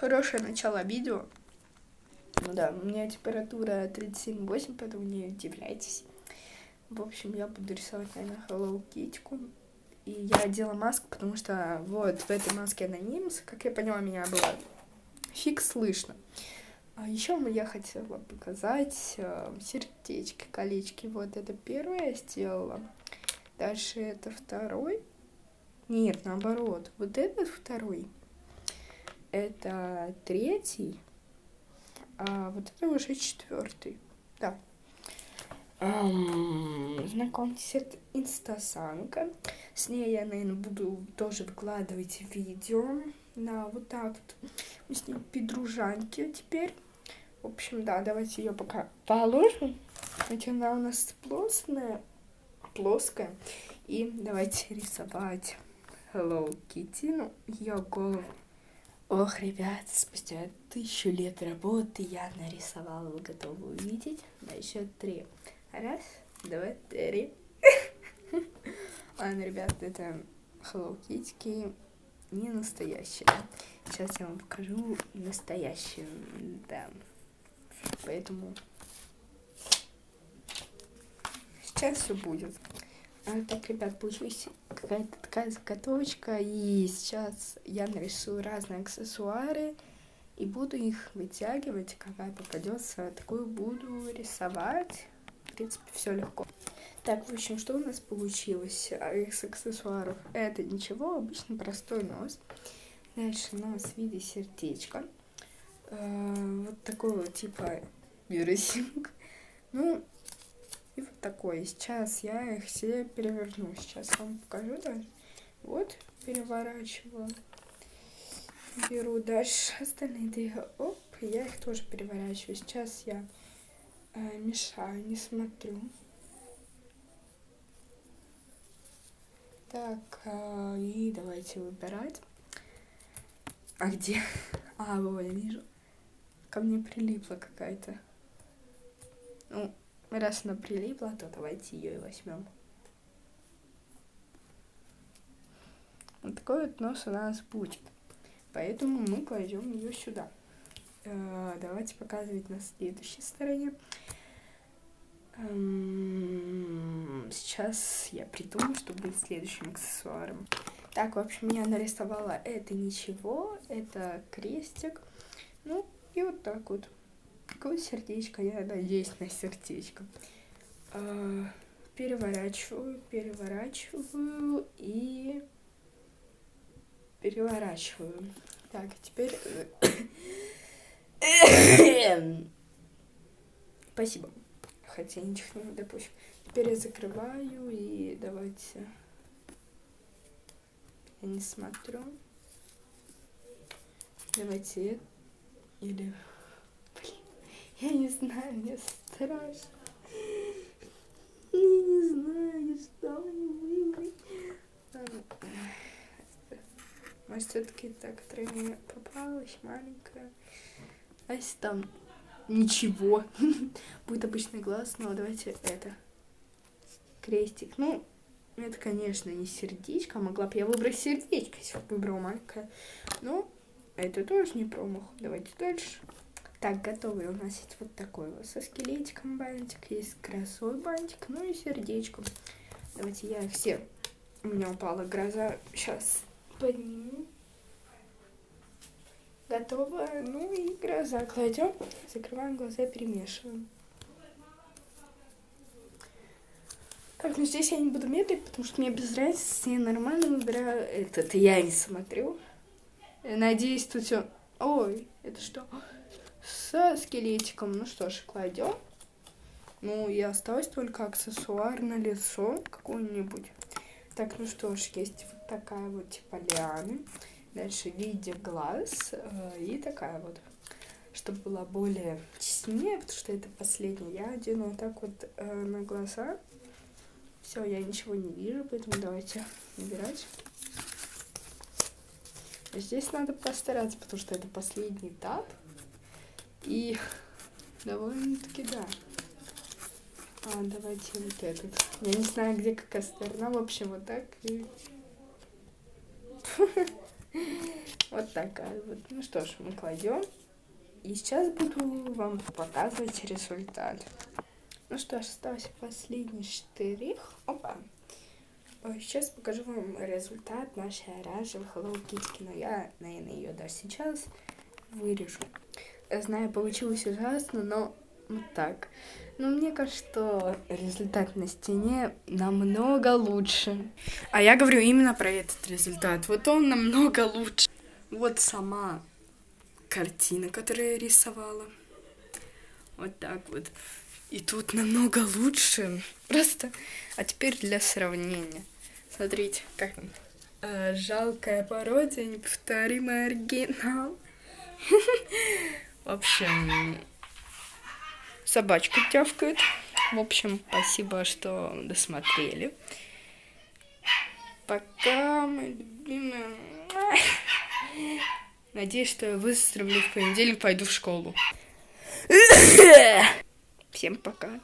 хорошее начало видео. Ну да, у меня температура 37,8, поэтому не удивляйтесь. В общем, я буду рисовать, наверное, Hello Kitty. И я одела маску, потому что вот в этой маске анонимс, как я поняла, меня было фиг слышно. А еще я хотела показать сердечки, колечки. Вот это первое я сделала. Дальше это второй. Нет, наоборот. Вот этот второй. Это третий. А вот это уже четвертый. Да. Знакомьтесь, это инстасамка. С ней я, наверное, буду тоже выкладывать видео. Да, вот так вот. Мы с ней подружаньки теперь. В общем, да, давайте ее пока положим. Ведь она у нас плоская. И давайте рисовать Hello Kitty, ну, ее голову. Ох, ребят, спустя 1000 лет работы я нарисовала, вы готовы увидеть? На еще 3. Раз, два, 3. Ладно, ребят, это Hello Kitty не настоящая. Сейчас я вам покажу настоящую, да. Поэтому сейчас все будет. Так, ребят, получилась какая-то такая заготовочка, и сейчас я нарисую разные аксессуары и буду их вытягивать, какая попадется, такую буду рисовать. В принципе, все легко. Так, в общем, что у нас получилось из аксессуаров? Это ничего, обычно простой нос. Дальше нос в виде сердечка. Вот такой вот типа вирусинг. Ну, и вот такой. Сейчас я их все переверну. Сейчас вам покажу даже. Вот, переворачиваю. Беру дальше остальные две. Оп, я их тоже переворачиваю. Сейчас я мешаю, не смотрю. Так, и давайте выбирать. А где? А, вот, я вижу. Ко мне прилипла какая-то. Ну, раз она прилипла, то давайте ее и возьмем. Вот такой вот нос у нас будет. Поэтому мы кладем ее сюда. Давайте показывать на следующей стороне. Сейчас я придумаю, что будет следующим аксессуаром. Так, в общем, я нарисовала это ничего, это крестик. Ну, и вот так вот. Такое сердечко, я надеюсь на сердечко. Переворачиваю и переворачиваю. Так, теперь... Спасибо. Хотя ничего не допустим. Теперь я закрываю и давайте... Я не смотрю. Давайте... Или... Блин, я не знаю, мне страшно. Я не знаю, что мне выбрать. Может, все-таки та, которая мне попалась, маленькая. А если там ничего? Будет обычный глаз, но давайте это. Крестик. Ну, это, конечно, не сердечко. Могла бы я выбрать сердечко, если бы выбрала маленькое. Ну, это тоже не промах. Давайте дальше. Так, готовый. У нас есть вот такой вот со скелетиком бантик. Есть красой бантик, ну и сердечко. Давайте я их все... У меня упала гроза. Сейчас подниму. Готово. Ну и гроза кладем. Закрываем глаза, перемешиваем. Так, ну здесь я не буду медлить, потому что мне без разницы, я нормально выбираю этот. Я не смотрю. Надеюсь, тут все... Ой, это что? Со скелетиком. Ну что ж, кладем. Ну и осталось только аксессуар на лицо какой-нибудь. Так, ну что ж, есть вот такая вот типа лиана. Дальше в виде глаз. И такая вот. Чтобы была более честнее, потому что это последняя. Я одену вот так вот на глаза. Все, я ничего не вижу, поэтому давайте набирать. Здесь надо постараться, потому что это последний этап. И довольно-таки, да. Давайте вот этот. Я не знаю, где какая сторона. В общем, вот так. И... Вот так. такая вот. Ну что ж, мы кладем. И сейчас буду вам показывать результат. Ну что ж, остался последний штрих. Опа. Сейчас покажу вам результат нашей оранжевой Hello Kitty. Но я, наверное, ее даже сейчас вырежу. Я знаю, получилось ужасно, но вот так. Но мне кажется, что результат на стене намного лучше. А я говорю именно про этот результат. Вот он намного лучше. Вот сама картина, которую я рисовала. Вот так вот. И тут намного лучше. Просто. А теперь для сравнения. Смотрите, как там. Жалкая пародия, неповторимый оригинал. В общем, собачка тявкает. В общем, спасибо, что досмотрели. Пока, мои любимые. Надеюсь, что я выздоровлю в понедельник, пойду в школу. Всем пока.